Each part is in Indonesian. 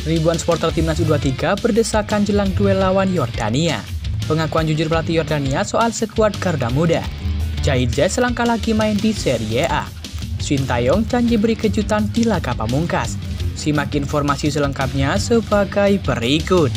Ribuan supporter timnas U23 berdesakan jelang duel lawan Yordania. Pengakuan jujur pelatih Yordania soal skuad Garuda Muda. Jaitzes selangkah lagi main di Serie A. Sintayong janji beri kejutan di laga pamungkas. Simak informasi selengkapnya sebagai berikut.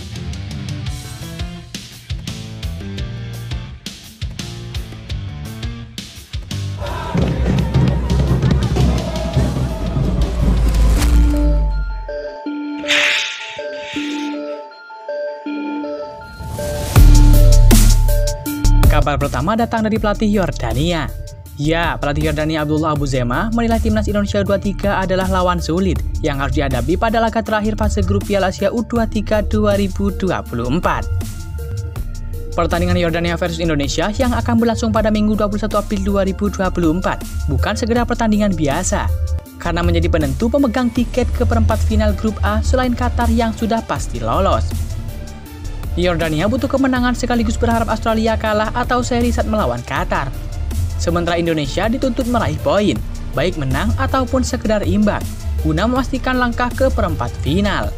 Kabar pertama datang dari pelatih Yordania. Ya, pelatih Yordania Abdullah Abu Zema menilai timnas Indonesia U23 adalah lawan sulit yang harus dihadapi pada laga terakhir fase grup Piala Asia U23 2024. Pertandingan Yordania versus Indonesia yang akan berlangsung pada Minggu 21 April 2024 bukan segera pertandingan biasa, karena menjadi penentu pemegang tiket ke perempat final grup A selain Qatar yang sudah pasti lolos. Yordania butuh kemenangan sekaligus berharap Australia kalah atau seri saat melawan Qatar. Sementara Indonesia dituntut meraih poin, baik menang ataupun sekedar imbang, guna memastikan langkah ke perempat final.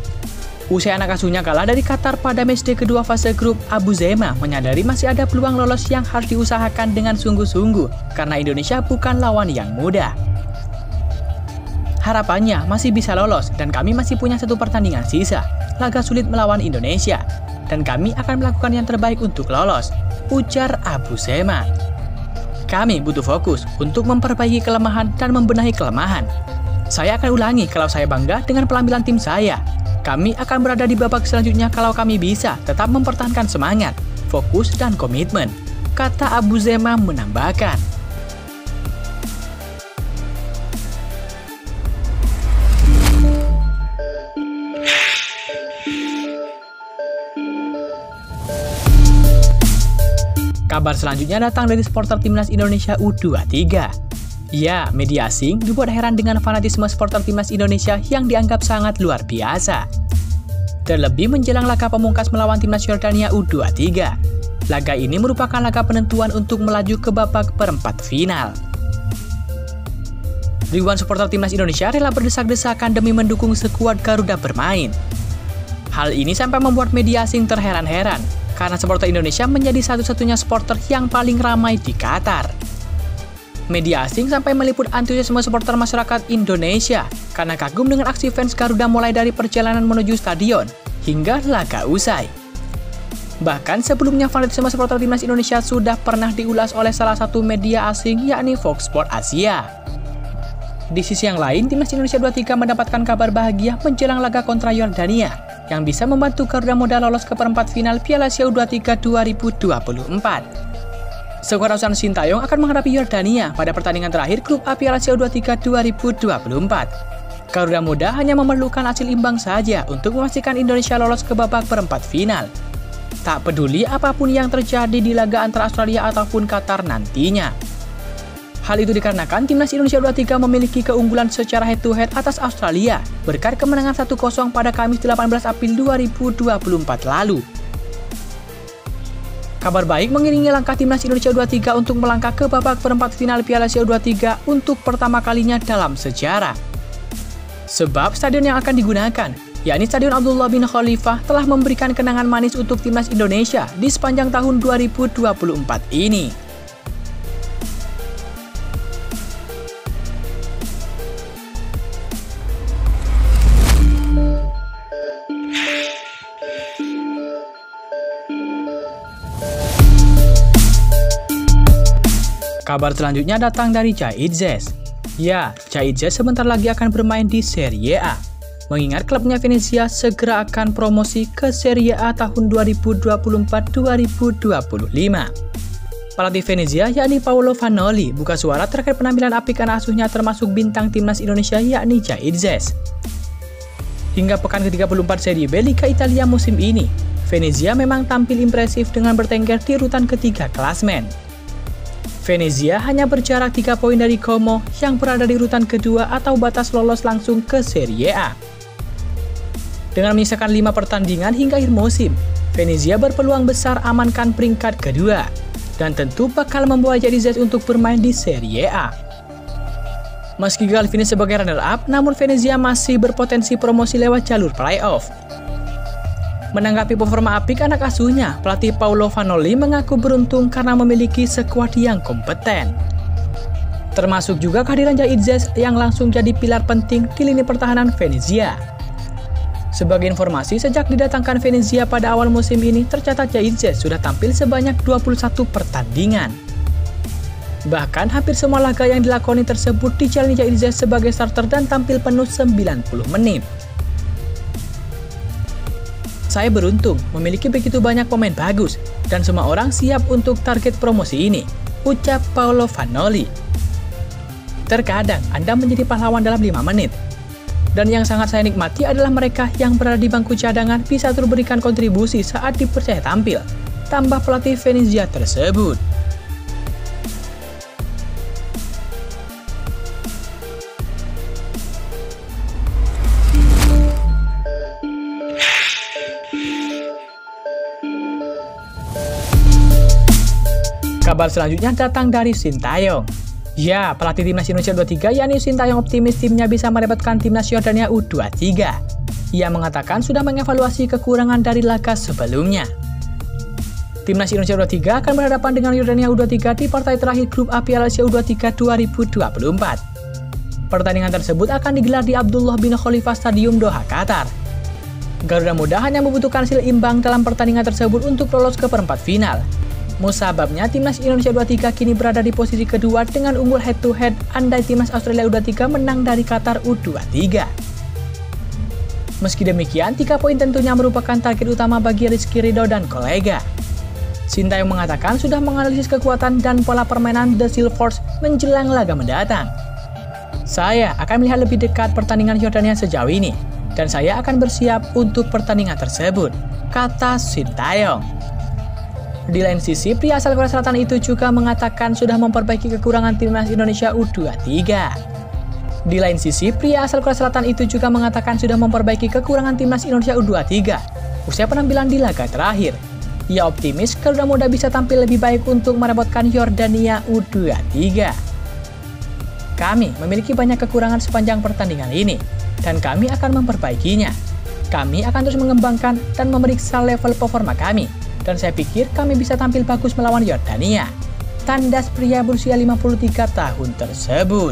Usai anak asuhnya kalah dari Qatar pada matchday kedua fase grup, Abu Zema menyadari masih ada peluang lolos yang harus diusahakan dengan sungguh-sungguh, karena Indonesia bukan lawan yang mudah. Harapannya masih bisa lolos dan kami masih punya satu pertandingan sisa, laga sulit melawan Indonesia. Dan kami akan melakukan yang terbaik untuk lolos, ujar Abu Zema. Kami butuh fokus untuk memperbaiki kelemahan dan membenahi kelemahan. Saya akan ulangi kalau saya bangga dengan penampilan tim saya. Kami akan berada di babak selanjutnya kalau kami bisa tetap mempertahankan semangat, fokus, dan komitmen, kata Abu Zema menambahkan. Kabar selanjutnya datang dari supporter timnas Indonesia U23. Ya, media asing dibuat heran dengan fanatisme supporter timnas Indonesia yang dianggap sangat luar biasa. Terlebih menjelang laga pamungkas melawan timnas Yordania U23. Laga ini merupakan laga penentuan untuk melaju ke babak perempat final. Ribuan supporter timnas Indonesia rela berdesak-desakan demi mendukung skuad Garuda bermain. Hal ini sampai membuat media asing terheran-heran, karena supporter Indonesia menjadi satu-satunya supporter yang paling ramai di Qatar. Media asing sampai meliput antusiasme supporter masyarakat Indonesia karena kagum dengan aksi fans Garuda mulai dari perjalanan menuju stadion hingga laga usai. Bahkan sebelumnya fanatisme supporter timnas Indonesia sudah pernah diulas oleh salah satu media asing yakni Fox Sport Asia. Di sisi yang lain, timnas Indonesia U23 mendapatkan kabar bahagia menjelang laga kontra Yordania yang bisa membantu Garuda Muda lolos ke perempat final Piala Asia U23 2024. Skuad asuhan Sintayong akan menghadapi Yordania pada pertandingan terakhir grup A Piala Asia U23 2024. Garuda Muda hanya memerlukan hasil imbang saja untuk memastikan Indonesia lolos ke babak perempat final. Tak peduli apapun yang terjadi di laga antara Australia ataupun Qatar nantinya. Hal itu dikarenakan timnas Indonesia U23 memiliki keunggulan secara head-to-head atas Australia berkat kemenangan 1-0 pada Kamis 18 April 2024 lalu. Kabar baik mengiringi langkah timnas Indonesia U23 untuk melangkah ke babak perempat final Piala Asia U23 untuk pertama kalinya dalam sejarah. Sebab stadion yang akan digunakan, yakni Stadion Abdullah bin Khalifah, telah memberikan kenangan manis untuk timnas Indonesia di sepanjang tahun 2024 ini. Kabar selanjutnya datang dari Jaitzes. Ya, Jaitzes sebentar lagi akan bermain di Serie A. Mengingat klubnya Venezia segera akan promosi ke Serie A tahun 2024-2025. Pelatih Venezia yakni Paolo Vanoli buka suara terkait penampilan apik anak asuhnya termasuk bintang timnas Indonesia yakni Jaitzes. Hingga pekan ke-34 Serie B Liga Italia musim ini, Venezia memang tampil impresif dengan bertengger di urutan ketiga klasmen. Venezia hanya berjarak 3 poin dari Como yang berada di urutan kedua atau batas lolos langsung ke Serie A. Dengan menyisakan 5 pertandingan hingga akhir musim, Venezia berpeluang besar amankan peringkat kedua dan tentu bakal membawa Jaitzes untuk bermain di Serie A. Meski gagal finish sebagai runner-up, namun Venezia masih berpotensi promosi lewat jalur playoff. Menanggapi performa apik anak asuhnya, pelatih Paolo Vanoli mengaku beruntung karena memiliki skuad yang kompeten. Termasuk juga kehadiran Jairzinho yang langsung jadi pilar penting di lini pertahanan Venezia. Sebagai informasi, sejak didatangkan Venezia pada awal musim ini, tercatat Jairzinho sudah tampil sebanyak 21 pertandingan. Bahkan hampir semua laga yang dilakoni tersebut dijalani Jairzinho sebagai starter dan tampil penuh 90 menit. Saya beruntung memiliki begitu banyak pemain bagus dan semua orang siap untuk target promosi ini, ucap Paolo Vanoli. Terkadang Anda menjadi pahlawan dalam 5 menit. Dan yang sangat saya nikmati adalah mereka yang berada di bangku cadangan bisa terus berikan kontribusi saat dipercaya tampil, tambah pelatih Venezia tersebut. Kabar selanjutnya datang dari Sintayong. Ya, pelatih timnas Indonesia U23 yakni Sintayong optimis timnya bisa mendapatkan timnas Yordania U23. Ia mengatakan sudah mengevaluasi kekurangan dari laga sebelumnya. Timnas Indonesia U23 akan berhadapan dengan Yordania U23 di partai terakhir grup A Piala Asia U23 2024. Pertandingan tersebut akan digelar di Abdullah bin Khalifah Stadium Doha, Qatar. Garuda Muda hanya membutuhkan hasil imbang dalam pertandingan tersebut untuk lolos ke perempat final. Musababnya, timnas Indonesia U23 kini berada di posisi kedua dengan unggul head-to-head andai timnas Australia U23 menang dari Qatar U23. Meski demikian, 3 poin tentunya merupakan target utama bagi Rizky Ridho dan kolega. Sintayong mengatakan sudah menganalisis kekuatan dan pola permainan The Silvers menjelang laga mendatang. Saya akan melihat lebih dekat pertandingan Yordania sejauh ini, dan saya akan bersiap untuk pertandingan tersebut, kata Sintayong. Di lain sisi, pria asal Korea Selatan itu juga mengatakan sudah memperbaiki kekurangan timnas Indonesia U23. Di lain sisi, pria asal Korea Selatan itu juga mengatakan sudah memperbaiki kekurangan timnas Indonesia U23 usai penampilan di laga terakhir. Ia optimis Garuda Muda bisa tampil lebih baik untuk merebutkan Yordania U23. Kami memiliki banyak kekurangan sepanjang pertandingan ini, dan kami akan memperbaikinya. Kami akan terus mengembangkan dan memeriksa level performa kami. Dan saya pikir kami bisa tampil bagus melawan Yordania, tandas pria berusia 53 tahun tersebut.